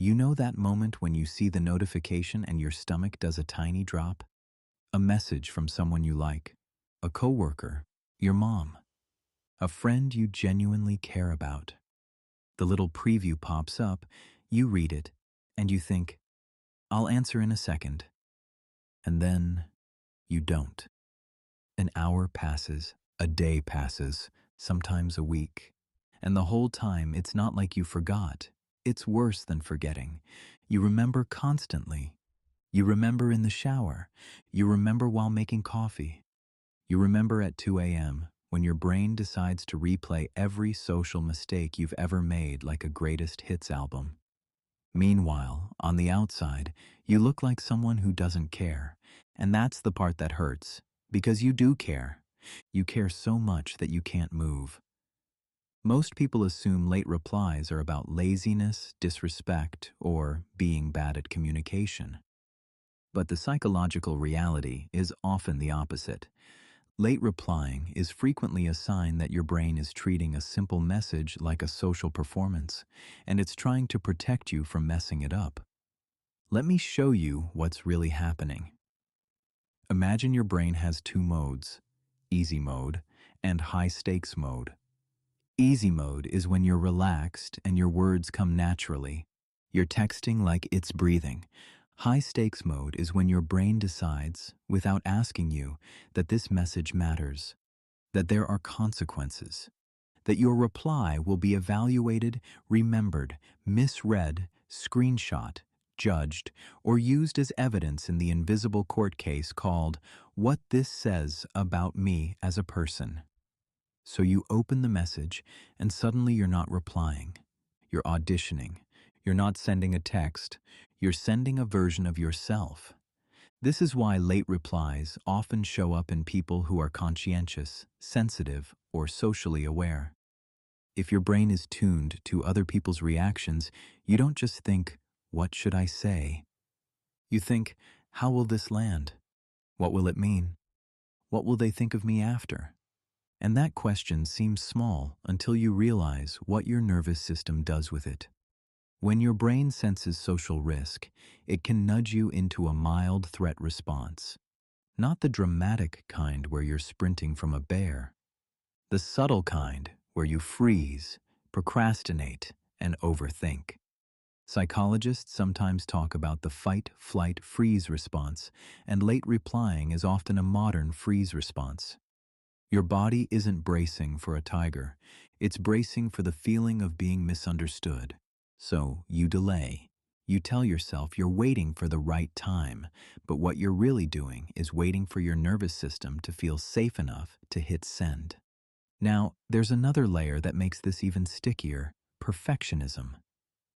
You know that moment when you see the notification and your stomach does a tiny drop? A message from someone you like, a coworker, your mom, a friend you genuinely care about. The little preview pops up, you read it, and you think, I'll answer in a second. And then you don't. An hour passes, a day passes, sometimes a week. And the whole time, it's not like you forgot. It's worse than forgetting. You remember constantly. You remember in the shower. You remember while making coffee. You remember at 2 a.m. when your brain decides to replay every social mistake you've ever made like a greatest hits album. Meanwhile, on the outside, you look like someone who doesn't care. And that's the part that hurts, because you do care. You care so much that you can't move. Most people assume late replies are about laziness, disrespect, or being bad at communication. But the psychological reality is often the opposite. Late replying is frequently a sign that your brain is treating a simple message like a social performance, and it's trying to protect you from messing it up. Let me show you what's really happening. Imagine your brain has two modes, easy mode and high stakes mode. Easy mode is when you're relaxed and your words come naturally. You're texting like it's breathing. High stakes mode is when your brain decides, without asking you, that this message matters, that there are consequences, that your reply will be evaluated, remembered, misread, screenshot, judged, or used as evidence in the invisible court case called What This Says About Me as a Person. So you open the message, and suddenly you're not replying. You're auditioning. You're not sending a text. You're sending a version of yourself. This is why late replies often show up in people who are conscientious, sensitive, or socially aware. If your brain is tuned to other people's reactions, you don't just think, what should I say? You think, how will this land? What will it mean? What will they think of me after? And that question seems small until you realize what your nervous system does with it. When your brain senses social risk, it can nudge you into a mild threat response. Not the dramatic kind where you're sprinting from a bear. The subtle kind where you freeze, procrastinate, and overthink. Psychologists sometimes talk about the fight, flight, freeze response, and late replying is often a modern freeze response. Your body isn't bracing for a tiger. It's bracing for the feeling of being misunderstood. So you delay. You tell yourself you're waiting for the right time, but what you're really doing is waiting for your nervous system to feel safe enough to hit send. Now, there's another layer that makes this even stickier: perfectionism.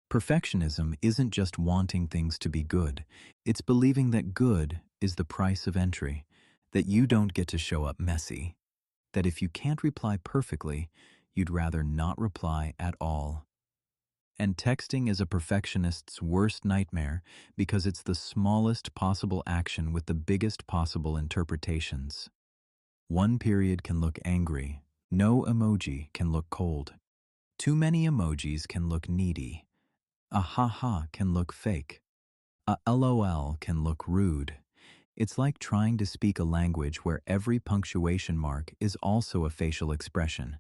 Perfectionism isn't just wanting things to be good. It's believing that good is the price of entry, that you don't get to show up messy, that if you can't reply perfectly, you'd rather not reply at all. And texting is a perfectionist's worst nightmare because it's the smallest possible action with the biggest possible interpretations. One period can look angry. No emoji can look cold. Too many emojis can look needy. A ha-ha can look fake. A LOL can look rude. It's like trying to speak a language where every punctuation mark is also a facial expression.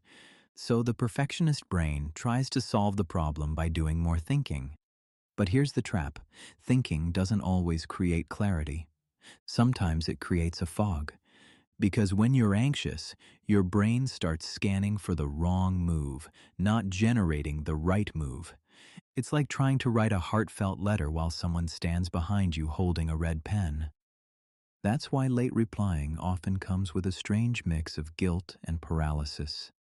So the perfectionist brain tries to solve the problem by doing more thinking. But here's the trap. Thinking doesn't always create clarity. Sometimes it creates a fog. Because when you're anxious, your brain starts scanning for the wrong move, not generating the right move. It's like trying to write a heartfelt letter while someone stands behind you holding a red pen. That's why late replying often comes with a strange mix of guilt and paralysis.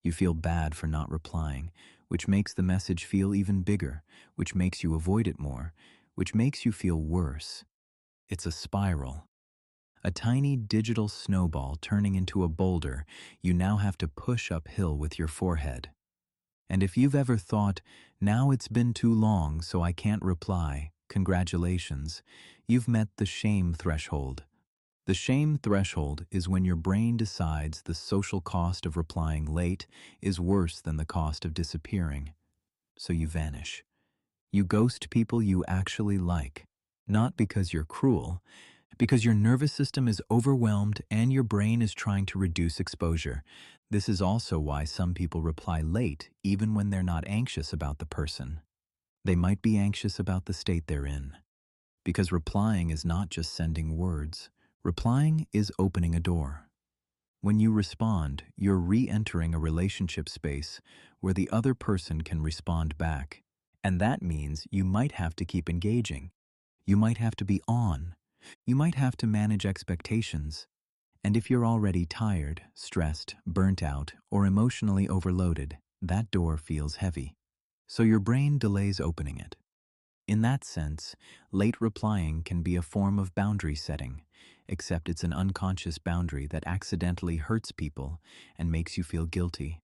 You feel bad for not replying, which makes the message feel even bigger, which makes you avoid it more, which makes you feel worse. It's a spiral. A tiny digital snowball turning into a boulder you now have to push uphill with your forehead. And if you've ever thought, now it's been too long so I can't reply, congratulations, you've met the shame threshold. The shame threshold is when your brain decides the social cost of replying late is worse than the cost of disappearing. So you vanish. You ghost people you actually like, not because you're cruel, because your nervous system is overwhelmed and your brain is trying to reduce exposure. This is also why some people reply late, even when they're not anxious about the person. They might be anxious about the state they're in. Because replying is not just sending words. Replying is opening a door. When you respond, you're re-entering a relationship space where the other person can respond back. And that means you might have to keep engaging. You might have to be on. You might have to manage expectations. And if you're already tired, stressed, burnt out, or emotionally overloaded, that door feels heavy. So your brain delays opening it. In that sense, late replying can be a form of boundary setting, except it's an unconscious boundary that accidentally hurts people and makes you feel guilty.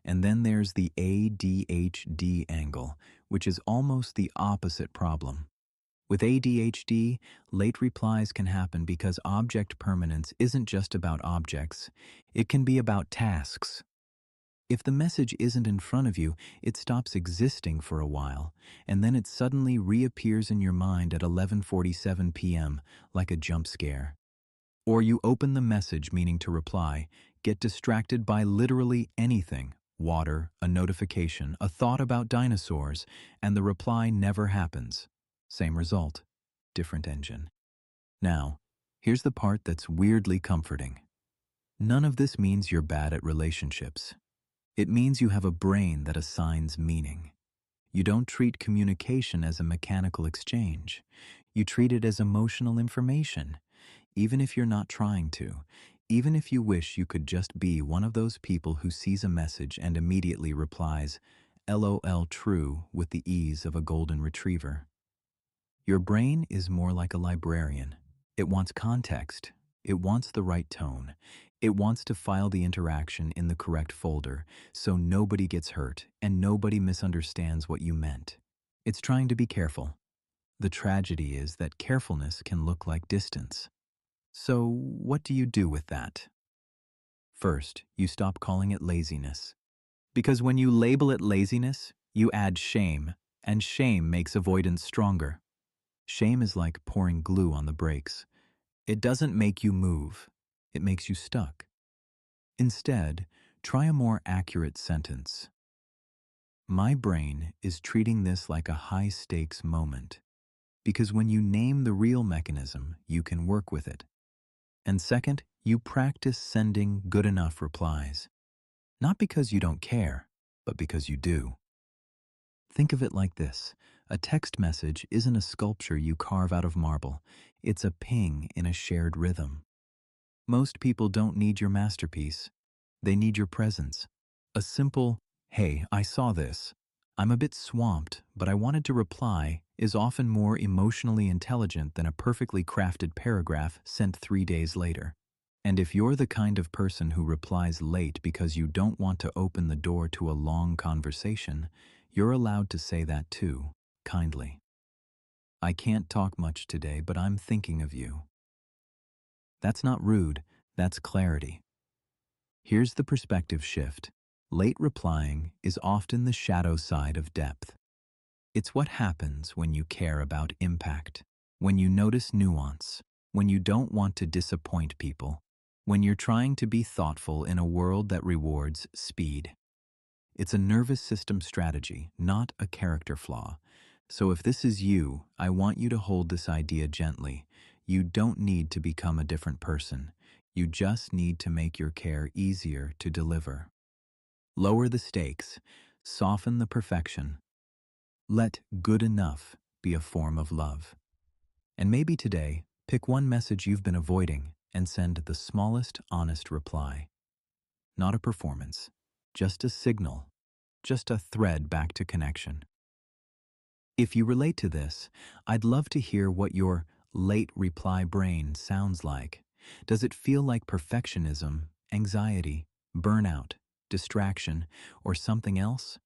And then there's the ADHD angle, which is almost the opposite problem. With ADHD, late replies can happen because object permanence isn't just about objects, it can be about tasks. If the message isn't in front of you, it stops existing for a while, and then it suddenly reappears in your mind at 11:47 p.m. like a jump scare. Or you open the message meaning to reply, get distracted by literally anything, water, a notification, a thought about dinosaurs, and the reply never happens. Same result, different engine. Now, here's the part that's weirdly comforting. None of this means you're bad at relationships. It means you have a brain that assigns meaning. You don't treat communication as a mechanical exchange. You treat it as emotional information, even if you're not trying to, even if you wish you could just be one of those people who sees a message and immediately replies, LOL true, with the ease of a golden retriever. Your brain is more like a librarian. It wants context. It wants the right tone. It wants to file the interaction in the correct folder so nobody gets hurt and nobody misunderstands what you meant. It's trying to be careful. The tragedy is that carefulness can look like distance. So what do you do with that? First, you stop calling it laziness. Because when you label it laziness, you add shame, and shame makes avoidance stronger. Shame is like pouring glue on the brakes. It doesn't make you move. It makes you stuck. Instead, try a more accurate sentence. My brain is treating this like a high-stakes moment, because when you name the real mechanism, you can work with it. And second, you practice sending good enough replies. Not because you don't care, but because you do. Think of it like this. A text message isn't a sculpture you carve out of marble. It's a ping in a shared rhythm. Most people don't need your masterpiece. They need your presence. A simple, hey, I saw this. I'm a bit swamped, but I wanted to reply is often more emotionally intelligent than a perfectly crafted paragraph sent 3 days later. And if you're the kind of person who replies late because you don't want to open the door to a long conversation, you're allowed to say that too, kindly. I can't talk much today, but I'm thinking of you. That's not rude, that's clarity. Here's the perspective shift. Late replying is often the shadow side of depth. It's what happens when you care about impact, when you notice nuance, when you don't want to disappoint people, when you're trying to be thoughtful in a world that rewards speed. It's a nervous system strategy, not a character flaw. So if this is you, I want you to hold this idea gently. You don't need to become a different person. You just need to make your care easier to deliver. Lower the stakes, soften the perfection. Let good enough be a form of love. And maybe today, pick one message you've been avoiding and send the smallest honest reply. Not a performance, just a signal, just a thread back to connection. If you relate to this, I'd love to hear what your late reply brain sounds like. Does it feel like perfectionism, anxiety, burnout, distraction, or something else?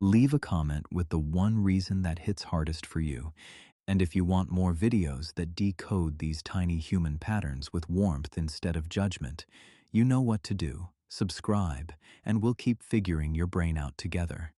Leave a comment with the one reason that hits hardest for you. And if you want more videos that decode these tiny human patterns with warmth instead of judgment, you know what to do. Subscribe, and we'll keep figuring your brain out together.